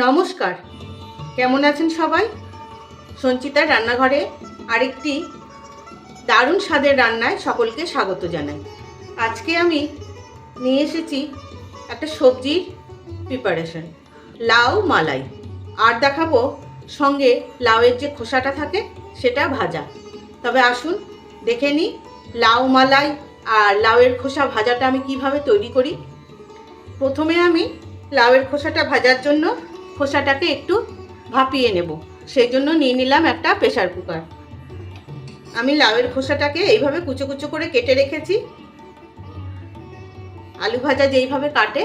নমস্কার, কেমন আছেন সবাই? সঞ্চিতার রান্নাঘরে আরেকটি দারুণ স্বাদের রান্নায় সকলকে স্বাগত জানাই। আজকে আমি নিয়ে এসেছি একটা সবজির প্রিপারেশন, লাউ মালাই। আর দেখাবো সঙ্গে লাউয়ের যে খোসাটা থাকে সেটা ভাজা। তবে আসুন দেখে নিই লাউ মালাই আর লাউয়ের খোসা ভাজাটা আমি কিভাবে তৈরি করি। প্রথমে আমি লাউয়ের খোসাটা ভাজার জন্য খোসাটাকে একটু ভাপিয়ে নেব। সেই জন্য নিয়ে নিলাম একটা প্রেসার কুকার। আমি লাউয়ের খোসাটাকে এইভাবে কুচো কুচো করে কেটে রেখেছি, আলু ভাজা যেইভাবে কাটে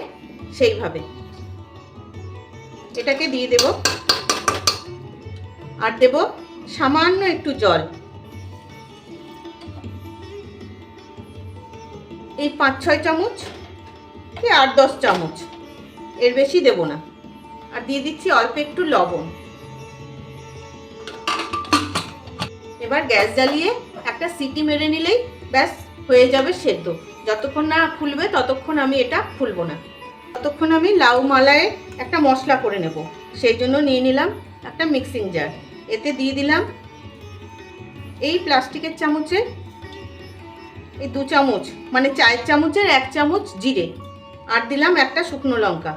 সেইভাবে। এটাকে দিয়ে দেব, আর দেব সামান্য একটু জল। এই 5-6 চামচ কি 8-10 চামচ, এর বেশি দেব না। আর দিয়ে দিচ্ছি অল্প একটু লবণ। এবার গ্যাস জ্বালিয়ে একটা সিটি মেরে নিলেই ব্যাস হয়ে যাবে সেদ্ধ। যতক্ষণ না ফুলবে ততক্ষণ আমি এটা খুলবো না। ততক্ষণ আমি লাউ মালাইয়ে একটা মশলা করে নেব। সেই জন্য নিয়ে নিলাম একটা মিক্সিং জার। এতে দিয়ে দিলাম এই প্লাস্টিকের চামচে এই 2 চামচ, মানে 4 চামচের 1 চামচ জিরে, আর দিলাম একটা শুকনো লঙ্কা।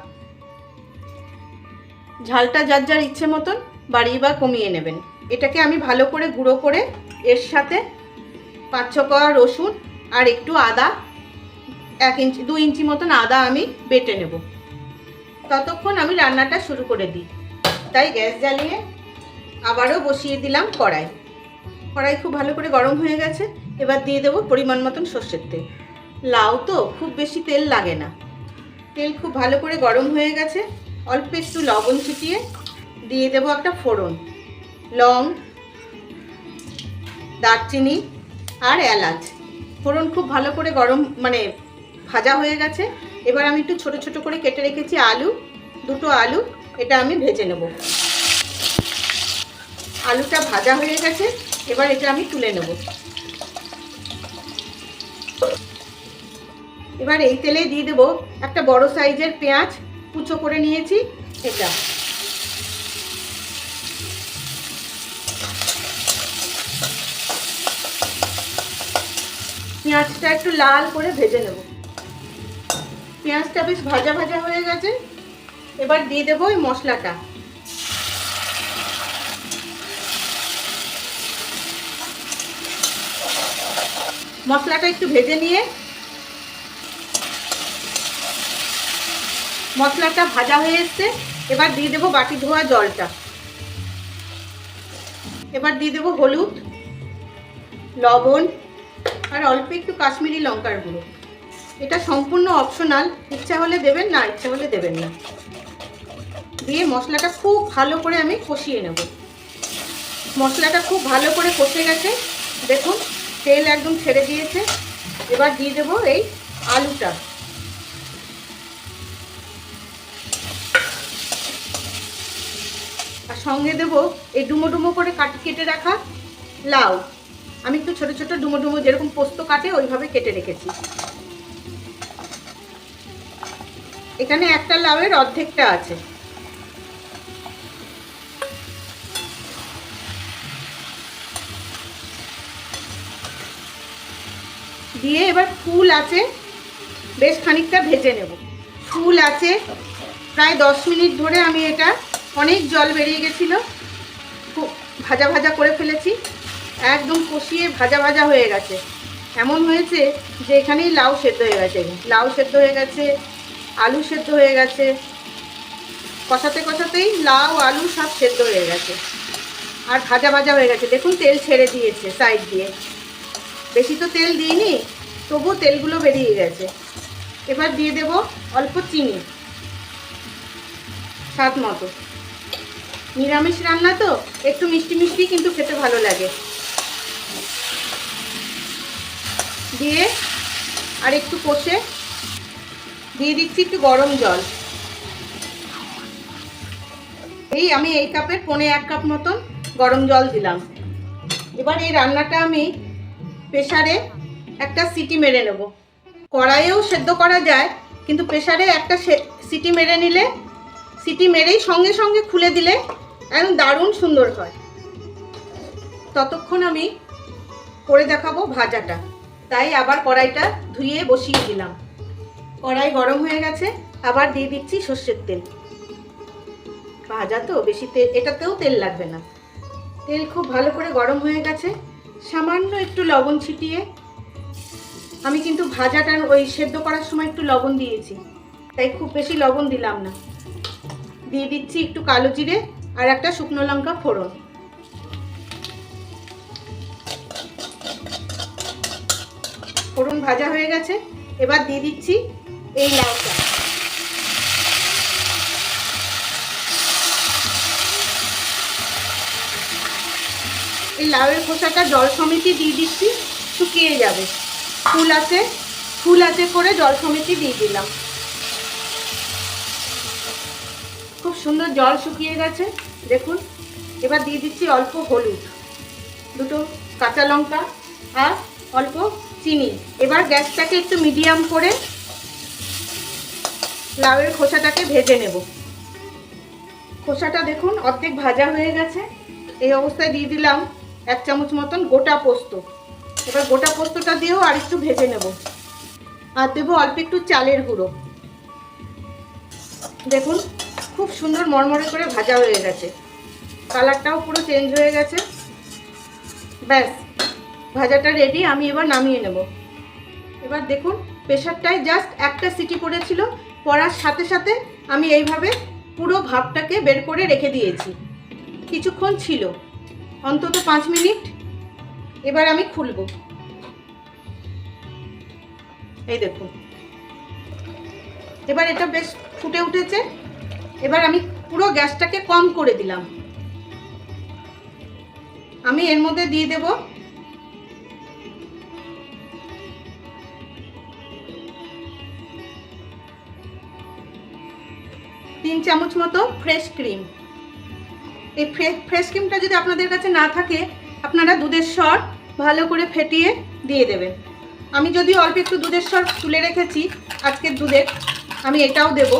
ঝালটা যার যার ইচ্ছে মতন বাড়িয়ে বা কমিয়ে নেবেন। এটাকে আমি ভালো করে গুঁড়ো করে এর সাথে 5-6 কোয়া রসুন আর একটু আদা, 2 ইঞ্চি মতন আদা আমি বেটে নেব। ততক্ষণ আমি রান্নাটা শুরু করে দিই। তাই গ্যাস জ্বালিয়ে আবারও বসিয়ে দিলাম কড়াই। কড়াই খুব ভালো করে গরম হয়ে গেছে। এবার দিয়ে দেবো পরিমাণ মতন সর্ষের তেল। লাউ তো খুব বেশি তেল লাগে না। তেল খুব ভালো করে গরম হয়ে গেছে। অল্প একটু লবণ ছিটিয়ে দিয়ে দেবো একটা ফোড়ন, লং, দারচিনি আর এলাচ। ফোড়ন খুব ভালো করে গরম ভাজা হয়ে গেছে। এবার আমি একটু ছোট ছোট করে কেটে রেখেছি আলু, 2টো আলু, এটা আমি ভেজে নেব। আলুটা ভাজা হয়ে গেছে, এবার এটা আমি তুলে নেব। এবার এই তেলে দিয়ে দেবো একটা বড় সাইজের পেঁয়াজ কুচো করে নিয়েছি। এটা পেঁয়াজটা একটু লাল করে ভেজে নেব। পেঁয়াজটা বেশ ভাজা ভাজা হয়ে গেছে। এবার দিয়ে দেবো এই মশলাটা। মশলাটা একটু ভেজে নিয়ে মশলাটা ভাজা হয়ে এসছে। এবার দিয়ে দেবো বাটি ধোয়া জলটা। এবার দিয়ে দেবো হলুদ, লবণ আর অল্প একটু কাশ্মীরি লঙ্কার গুঁড়ো। এটা সম্পূর্ণ অপশনাল, ইচ্ছা হলে দেবেন, না ইচ্ছা হলে দেবেন না। দিয়ে মশলাটা খুব ভালো করে আমি কষিয়ে নেব। মশলাটা খুব ভালো করে কষে গেছে, দেখুন তেল একদম ছেড়ে দিয়েছে। এবার দিয়ে দেবো এই আলুটা। আর সঙ্গে দেবো এই ডুমো ডুমো করে কেটে রাখা লাউ। আমি একটু ছোট ছোট ডুমো ডুমো যেরকম পোস্ত কাটে ওইভাবে কেটে রেখেছি। এখানে একটা লাউয়ের অর্ধেকটা আছে। দিয়ে এবার ফুল আছে বেশ খানিকটা ভেজে নেব। ফুল আছে প্রায় 10 মিনিট ধরে আমি এটা, অনেক জল বেরিয়ে গেছিলো, খুব ভাজা ভাজা করে ফেলেছি। একদম কষিয়ে ভাজা ভাজা হয়ে গেছে। এমন হয়েছে যে এখানেই লাউ সেদ্ধ হয়ে গেছে। লাউ সেদ্ধ হয়ে গেছে, আলু সেদ্ধ হয়ে গেছে। কষাতে কষাতেই লাউ আলু সব সেদ্ধ হয়ে গেছে আর ভাজা ভাজা হয়ে গেছে। দেখুন তেল ছেড়ে দিয়েছে সাইড দিয়ে। বেশি তো তেল দিইনি, তবু তেলগুলো বেরিয়ে গেছে। এবার দিয়ে দেব অল্প চিনি, স্বাদ মতো। নিরামিষ রান্না তো একটু মিষ্টি মিষ্টি কিন্তু খেতে ভালো লাগে। দিয়ে আর একটু কষে দিয়ে দিচ্ছি একটু গরম জল। আমি এই কাপের 1.25 কাপ মতন গরম জল দিলাম। এবার এই রান্নাটা আমি প্রেসারে একটা সিটি মেরে নেব। কড়াইয়েও সেদ্ধ করা যায়, কিন্তু প্রেসারে একটা সিটি মেরে নিলে সিটি মেরেই সঙ্গে সঙ্গে খুলে দিলে একদম দারুণ সুন্দর হয়। ততক্ষণ আমি করে দেখাবো ভাজাটা, তাই আবার কড়াইটা ধুয়ে বসিয়ে দিলাম। কড়াই গরম হয়ে গেছে, আবার দিয়ে দিচ্ছি সর্ষের তেল। ভাজা তো বেশি তেল, এটাতেও তেল লাগবে না। তেল খুব ভালো করে গরম হয়ে গেছে, সামান্য একটু লবণ ছিটিয়ে, আমি কিন্তু ভাজাটা ওই সেদ্ধ করার সময় একটু লবণ দিয়েছি, তাই খুব বেশি লবণ দিলাম না। দিয়ে দিচ্ছি একটু কালো জিরে আর একটা শুকনো লঙ্কা ফোড়ন। ফোড়ন ভাজা হয়ে গেছে, এবার দিয়ে দিচ্ছি এই লাউটা। এই লাউয়ের খোসাটা জল সমেত দিয়ে দিচ্ছি, শুকিয়ে যাবে। ফুল আছে করে জল সমেত দিয়ে দিলাম। খুব সুন্দর জল শুকিয়ে গেছে দেখুন। এবার দিয়ে দিচ্ছি অল্প হলুদ, দুটো কাঁচা লঙ্কা আর অল্প চিনি। এবার গ্যাসটাকে একটু মিডিয়াম করে লাউয়ের খোসাটাকে ভেজে নেব। খোসাটা দেখুন অর্ধেক ভাজা হয়ে গেছে। এই অবস্থায় দিয়ে দিলাম 1 চামচ মতন গোটা পোস্ত। এবার গোটা পোস্তটা দিয়েও আর একটু ভেজে নেব। আর দেবো অল্প একটু চালের গুঁড়ো। দেখুন খুব সুন্দর মরমরে করে ভাজা হয়ে গেছে, কালারটাও পুরো চেঞ্জ হয়ে গেছে। ব্যাস, ভাজাটা রেডি, আমি এবার নামিয়ে নেব। এবার দেখুন প্রেসারটায় জাস্ট একটা সিটি পড়েছিল, পড়ার সাথে সাথে আমি এইভাবে পুরো ভাপটাকে বের করে রেখে দিয়েছি। কিছুক্ষণ ছিল, অন্তত 5 মিনিট। এবার আমি খুলব। এই দেখুন এবার এটা বেশ ফুটে উঠেছে। এবার আমি পুরো গ্যাসটাকে কম করে দিলাম। আমি এর মধ্যে দিয়ে দেব 3 চামচ মতো ফ্রেশ ক্রিম। এই ফ্রেশ ক্রিমটা যদি আপনাদের কাছে না থাকে, আপনারা দুধের সর ভালো করে ফেটিয়ে দিয়ে দেবেন। আমি যদি অল্প একটু দুধের সর তুলে রেখেছি আজকের দুধের, আমি এটাও দেব।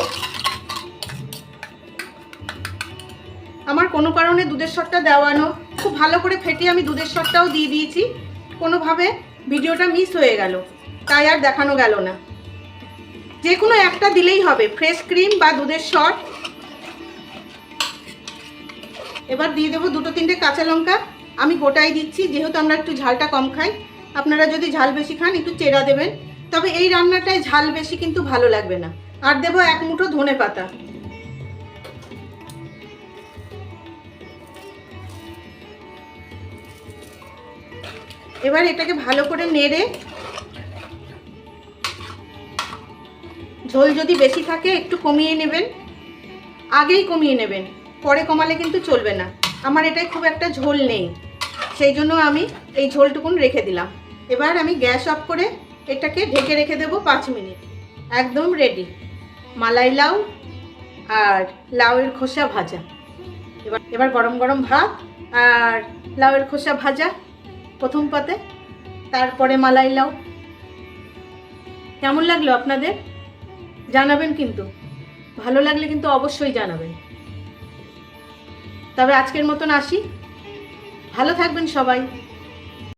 আমার কোনো কারণে দুধের সরটা দেওয়ানো, খুব ভালো করে ফেটিয়ে আমি দুধের সরটাও দিয়ে দিয়েছি। কোনোভাবে ভিডিওটা মিস হয়ে গেল, তাই আর দেখানো গেল না। যে কোনো একটা দিলেই হবে, ফ্রেশ ক্রিম বা দুধের সর। এবার দিয়ে দেবো 2-3টে কাঁচা লঙ্কা। আমি গোটাই দিচ্ছি, যেহেতু আমরা একটু ঝালটা কম খাই। আপনারা যদি ঝাল বেশি খান একটু চেরা দেবেন, তবে এই রান্নাটায় ঝাল বেশি কিন্তু ভালো লাগবে না। আর দেবো 1 মুঠো ধনেপাতা। এবার এটাকে ভালো করে নেড়ে, ঝোল যদি বেশি থাকে একটু কমিয়ে নেবেন, আগেই কমিয়ে নেবেন, পরে কমালে কিন্তু চলবে না। আমার এটাই খুব একটা ঝোল নেই, সেই জন্য আমি এই ঝোলটুকুন রেখে দিলাম। এবার আমি গ্যাস অফ করে এটাকে ঢেকে রেখে দেবো 5 মিনিট। একদম রেডি মালাই লাউ আর লাউয়ের খোসা ভাজা। এবার গরম গরম ভাত আর লাউয়ের খোসা ভাজা প্রথম পাতে, তারপরে মালাই লাউ। কেমন লাগলো আপনাদের জানাবেন, কিন্তু ভালো লাগলে কিন্তু অবশ্যই জানাবেন। তবে আজকের মতন আসি, ভালো থাকবেন সবাই।